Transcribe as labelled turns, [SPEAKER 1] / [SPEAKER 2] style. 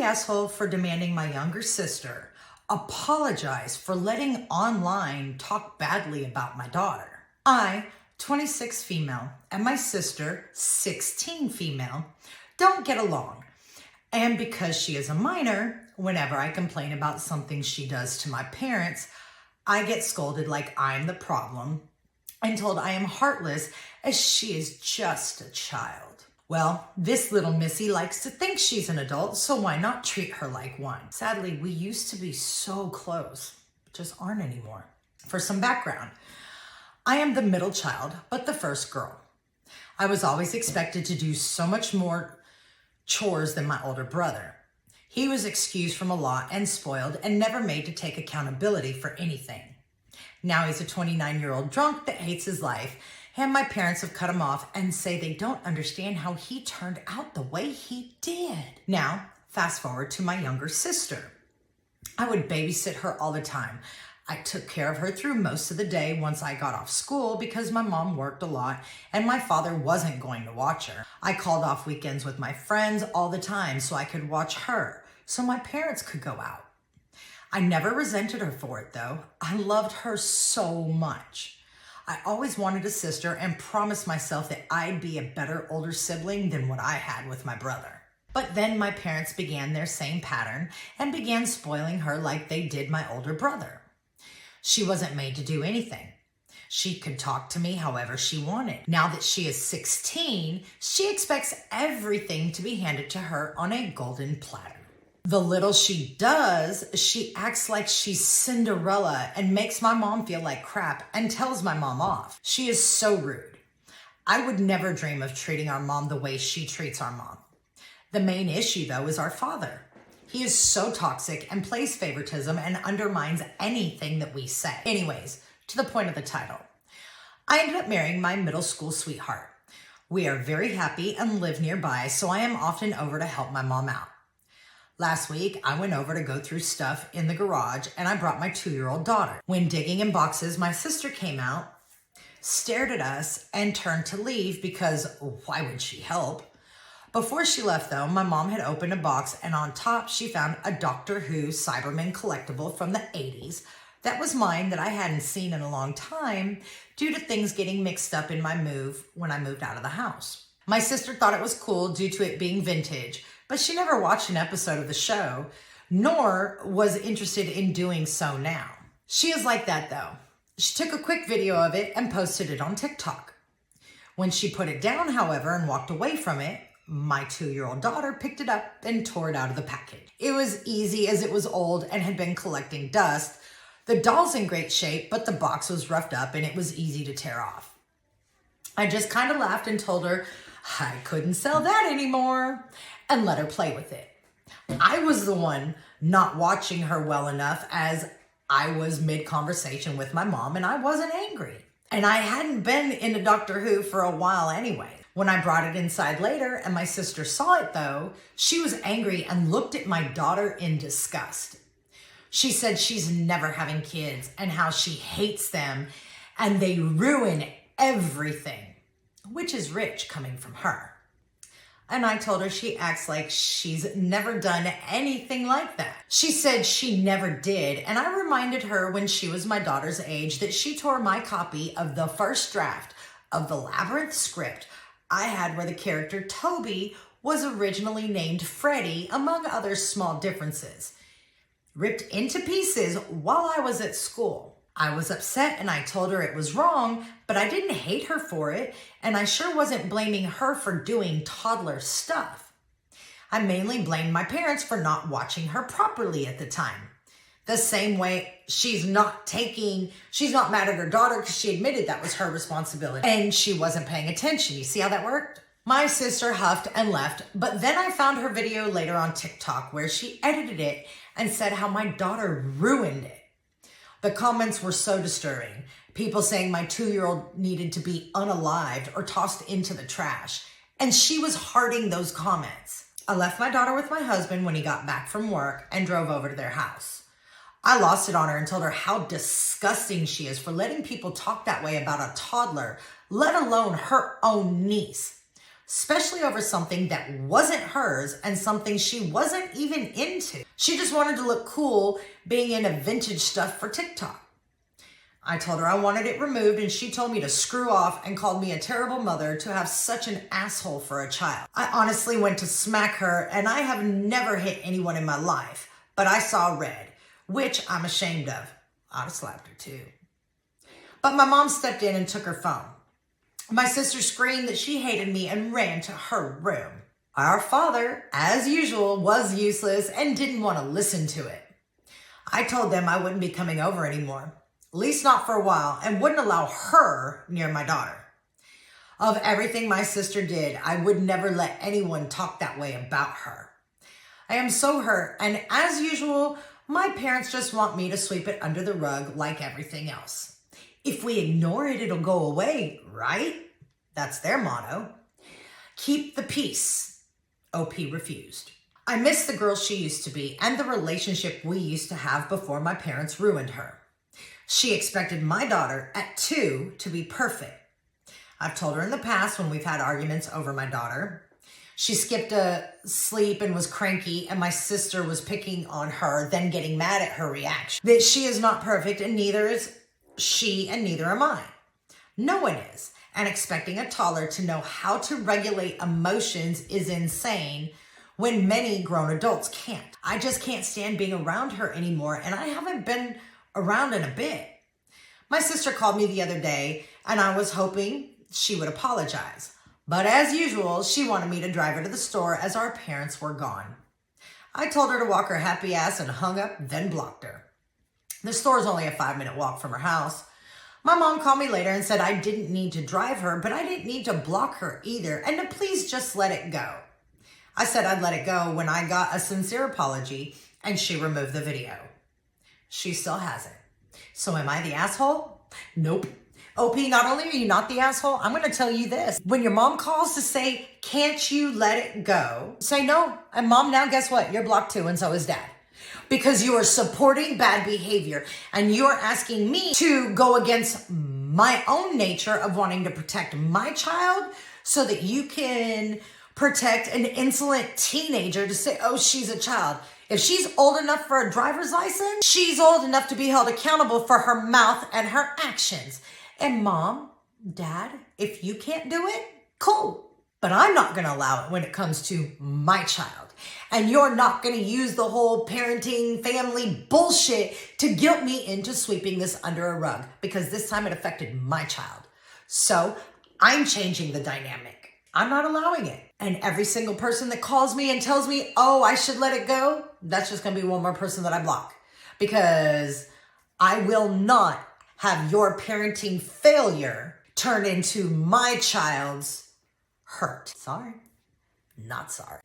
[SPEAKER 1] the asshole for demanding my younger sister apologize for letting online talk badly about my daughter. I, 26 female, and my sister, 16 female, don't get along. And because she is a minor, whenever I complain about something she does to my parents, I get scolded like I'm the problem and told I am heartless as she is just a child. Well, this little missy likes to think she's an adult, so why not treat her like one? Sadly, we used to be so close, just aren't anymore. For some background, I am the middle child, but the first girl. I was always expected to do so much more chores than my older brother. He was excused from a lot and spoiled and never made to take accountability for anything. Now he's a 29-year-old drunk that hates his life, and my parents have cut him off and say they don't understand how he turned out the way he did. Now, fast forward to my younger sister. I would babysit her all the time. I took care of her through most of the day once I got off school because my mom worked a lot and my father wasn't going to watch her. I called off weekends with my friends all the time so I could watch her, so my parents could go out. I never resented her for it though. I loved her so much. I always wanted a sister and promised myself that I'd be a better older sibling than what I had with my brother. But then my parents began their same pattern and began spoiling her like they did my older brother. She wasn't made to do anything. She could talk to me however she wanted. Now that she is 16, she expects everything to be handed to her on a golden platter. The little she does, she acts like she's Cinderella and makes my mom feel like crap and tells my mom off. She is so rude. I would never dream of treating our mom the way she treats our mom. The main issue though is our father. He is so toxic and plays favoritism and undermines anything that we say. Anyways, to the point of the title. I ended up marrying my middle school sweetheart. We are very happy and live nearby, so I am often over to help my mom out. Last week, I went over to go through stuff in the garage and I brought my 2-year-old daughter. When digging in boxes, my sister came out, stared at us, and turned to leave because why would she help? Before she left though, my mom had opened a box and on top she found a Doctor Who Cyberman collectible from the 80s that was mine that I hadn't seen in a long time due to things getting mixed up in my move when I moved out of the house. My sister thought it was cool due to it being vintage, but she never watched an episode of the show, nor was interested in doing so now. She is like that though. She took a quick video of it and posted it on TikTok. When she put it down, however, and walked away from it, my 2-year-old daughter picked it up and tore it out of the package. It was easy as it was old and had been collecting dust. The doll's in great shape, but the box was roughed up and it was easy to tear off. I just kind of laughed and told her I couldn't sell that anymore and let her play with it. I was the one not watching her well enough as I was mid-conversation with my mom and I wasn't angry. And I hadn't been into Doctor Who for a while anyway. When I brought it inside later and my sister saw it though, she was angry and looked at my daughter in disgust. She said she's never having kids and how she hates them and they ruin everything, which is rich coming from her. And I told her she acts like she's never done anything like that. She said she never did, and I reminded her when she was my daughter's age that she tore my copy of the first draft of the Labyrinth script I had where the character Toby was originally named Freddy, among other small differences. Ripped into pieces while I was at school. I was upset and I told her it was wrong, but I didn't hate her for it, and I sure wasn't blaming her for doing toddler stuff. I mainly blamed my parents for not watching her properly at the time. The same way she's not mad at her daughter because she admitted that was her responsibility and she wasn't paying attention. You see how that worked? My sister huffed and left, but then I found her video later on TikTok where she edited it and said how my daughter ruined it. The comments were so disturbing. People saying my 2-year-old needed to be unalived or tossed into the trash. And she was hearting those comments. I left my daughter with my husband when he got back from work and drove over to their house. I lost it on her and told her how disgusting she is for letting people talk that way about a toddler, let alone her own niece. especially over something that wasn't hers and something she wasn't even into. She just wanted to look cool being into vintage stuff for TikTok. I told her I wanted it removed, and she told me to screw off and called me a terrible mother to have such an asshole for a child. I honestly went to smack her, and I have never hit anyone in my life, but I saw red, which I'm ashamed of. I'd have slapped her too. But my mom stepped in and took her phone. My sister screamed that she hated me and ran to her room. Our father, as usual, was useless and didn't want to listen to it. I told them I wouldn't be coming over anymore. At least not for a while, and wouldn't allow her near my daughter. Of everything my sister did, I would never let anyone talk that way about her. I am so hurt, and as usual, my parents just want me to sweep it under the rug like everything else. If we ignore it, it'll go away, right? That's their motto. Keep the peace. OP refused. I miss the girl she used to be and the relationship we used to have before my parents ruined her. She expected my daughter at 2 to be perfect. I've told her in the past when we've had arguments over my daughter. She skipped a sleep and was cranky, and my sister was picking on her, then getting mad at her reaction. That she is not perfect, and neither is she, and neither am I. No one is. And expecting a toddler to know how to regulate emotions is insane when many grown adults can't. I just can't stand being around her anymore, and I haven't been around in a bit. My sister called me the other day, and I was hoping she would apologize. But as usual, she wanted me to drive her to the store as our parents were gone. I told her to walk her happy ass and hung up, then blocked her. The store is only a 5-minute walk from her house. My mom called me later and said I didn't need to drive her, but I didn't need to block her either, and to please just let it go. I said I'd let it go when I got a sincere apology, and she removed the video. She still hasn't. So am I the asshole? Nope. OP, not only are you not the asshole, I'm going to tell you this. When your mom calls to say, can't you let it go? Say no. And mom, now guess what? You're blocked too, and so is dad. Because you are supporting bad behavior, and you are asking me to go against my own nature of wanting to protect my child so that you can protect an insolent teenager to say, oh, she's a child. If she's old enough for a driver's license, she's old enough to be held accountable for her mouth and her actions. And mom, dad, if you can't do it, cool. But I'm not going to allow it when it comes to my child. And you're not going to use the whole parenting family bullshit to guilt me into sweeping this under a rug, because this time it affected my child. So I'm changing the dynamic. I'm not allowing it. And every single person that calls me and tells me, oh, I should let it go, that's just going to be one more person that I block. Because I will not have your parenting failure turn into my child's hurt. Sorry, not sorry.